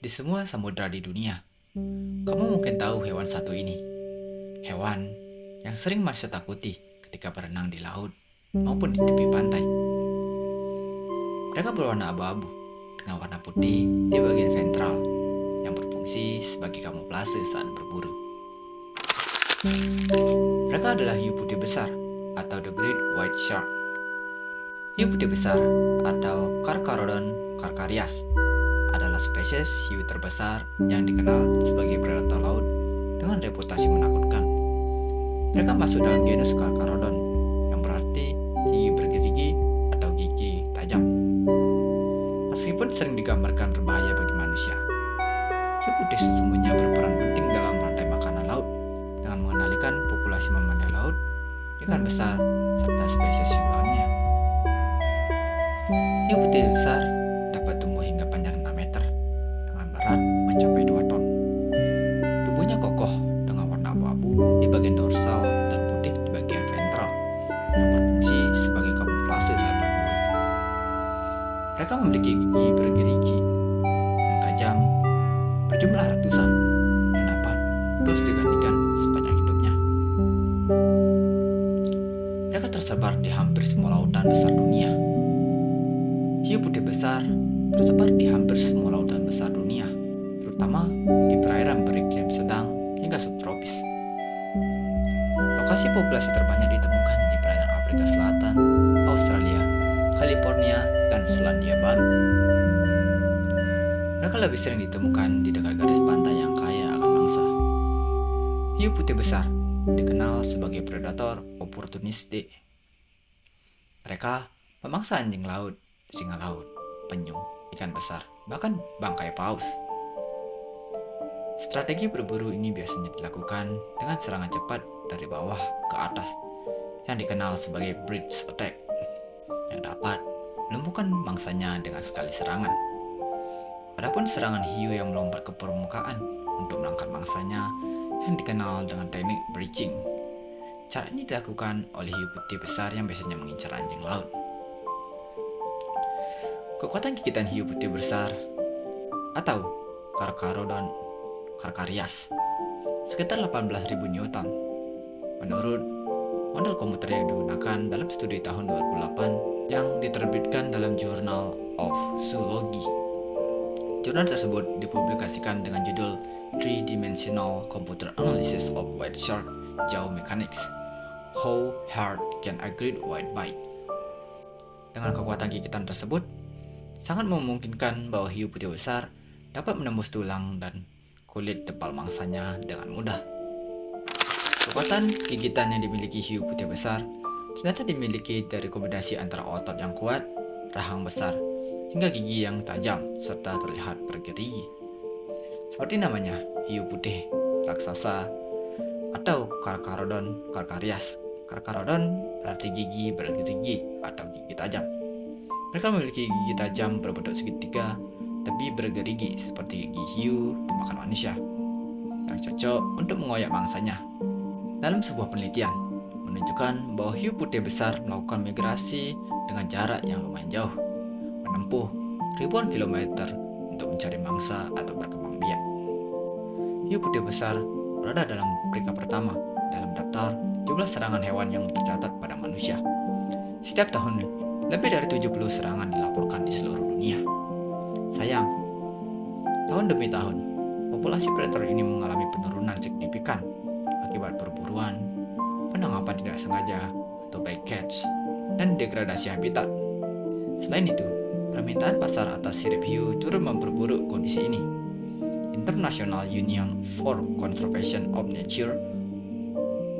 Di semua samudra di dunia, kamu mungkin tahu hewan satu ini. Hewan yang sering manusia takuti ketika berenang di laut maupun di tepi pantai. Mereka berwarna abu-abu dengan warna putih di bagian ventral yang berfungsi sebagai kamuflase saat berburu. Mereka adalah hiu putih besar atau the great white shark. Hiu putih besar atau Carcharodon carcharias adalah spesies hiu terbesar yang dikenal sebagai predator laut dengan reputasi menakutkan. Mereka masuk dalam genus Carcharodon yang berarti gigi bergerigi atau gigi tajam. Meskipun sering digambarkan berbahaya bagi manusia, hiu putih sesungguhnya berperan penting dalam rantai makanan laut dengan mengendalikan populasi mamalia laut, ikan besar, serta spesies hiu lainnya. Hiu putih besar dapat tumbuh hingga panjang 6 meter dengan berat mencapai 2 ton. Tubuhnya kokoh dengan warna abu-abu di bagian dorsal dan putih di bagian ventral yang berfungsi sebagai kamuflase saat berburu. Mereka memiliki gigi bergerigi yang tajam berjumlah ratusan yang dapat terus digantikan sepanjang hidupnya. Mereka tersebar di hampir semua lautan besar dunia. Hiu putih besar tersebar di hampir semua lautan besar dunia, terutama di perairan beriklim sedang hingga subtropis. Lokasi populasi terbanyak ditemukan di perairan Afrika Selatan, Australia, California, dan Selandia Baru. Mereka lebih sering ditemukan di dekat garis pantai yang kaya akan mangsa. Hiu putih besar dikenal sebagai predator oportunistik. Mereka memangsa anjing laut, singa laut, penyu, ikan besar, bahkan bangkai paus. Strategi berburu ini biasanya dilakukan dengan serangan cepat dari bawah ke atas yang dikenal sebagai bridge attack yang dapat melumpuhkan mangsanya dengan sekali serangan. Adapun serangan hiu yang melompat ke permukaan untuk menangkap mangsanya yang dikenal dengan teknik breaching. Cara ini dilakukan oleh hiu putih besar yang biasanya mengincar anjing laut. Kekuatan gigitan hiu putih besar atau Carcharodon carcharias sekitar 18.000 Newton. Menurut model komputer yang digunakan dalam studi tahun 2008 yang diterbitkan dalam Journal of Zoology. Jurnal tersebut dipublikasikan dengan judul Three-Dimensional Computer Analysis of White Shark Jaw Mechanics. How hard can a great white bite? Dengan kekuatan gigitan tersebut, sangat memungkinkan bahwa hiu putih besar dapat menembus tulang dan kulit tebal mangsanya dengan mudah. Kekuatan gigitan yang dimiliki hiu putih besar ternyata dimiliki dari kombinasi antara otot yang kuat, rahang besar, hingga gigi yang tajam serta terlihat bergerigi. Seperti namanya, hiu putih raksasa atau Carcharodon carcharias. Carcharodon berarti gigi bergerigi atau gigi tajam. Mereka memiliki gigi tajam berbentuk segitiga, tapi bergerigi seperti gigi hiu pemakan manusia, yang cocok untuk mengoyak mangsanya. Dalam sebuah penelitian, menunjukkan bahwa hiu putih besar melakukan migrasi dengan jarak yang lumayan jauh, menempuh ribuan kilometer untuk mencari mangsa atau berkembang biak. Hiu putih besar berada dalam peringkat pertama dalam daftar jumlah serangan hewan yang tercatat pada manusia. Setiap tahun, lebih dari 70 serangan dilaporkan di seluruh dunia. Sayang, tahun demi tahun, populasi predator ini mengalami penurunan signifikan akibat perburuan, penangkapan tidak sengaja atau bycatch, dan degradasi habitat. Selain itu, permintaan pasar atas sirip hiu turut memperburuk kondisi ini. International Union for Conservation of Nature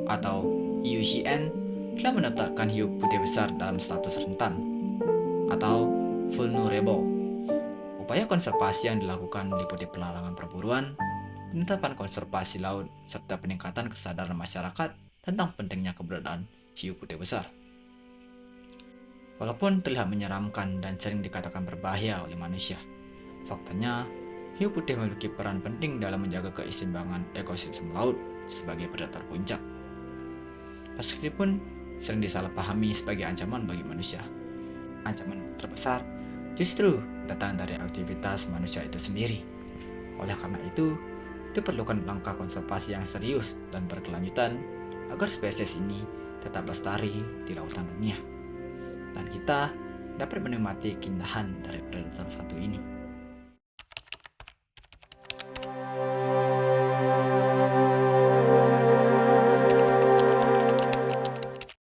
atau IUCN telah menetapkan hiu putih besar dalam status rentan atau vulnerable. Upaya konservasi yang dilakukan meliputi pelarangan perburuan, penetapan konservasi laut, serta peningkatan kesadaran masyarakat tentang pentingnya keberadaan hiu putih besar. Walaupun terlihat menyeramkan dan sering dikatakan berbahaya oleh manusia, faktanya hiu putih memiliki peran penting dalam menjaga keseimbangan ekosistem laut sebagai predator puncak. Meskipun sering disalahpahami sebagai ancaman bagi manusia, ancaman terbesar justru datang dari aktivitas manusia itu sendiri. Oleh karena itu, diperlukan langkah konservasi yang serius dan berkelanjutan agar spesies ini tetap lestari di lautan dunia. Dan kita dapat menikmati keindahan dari predator satu ini.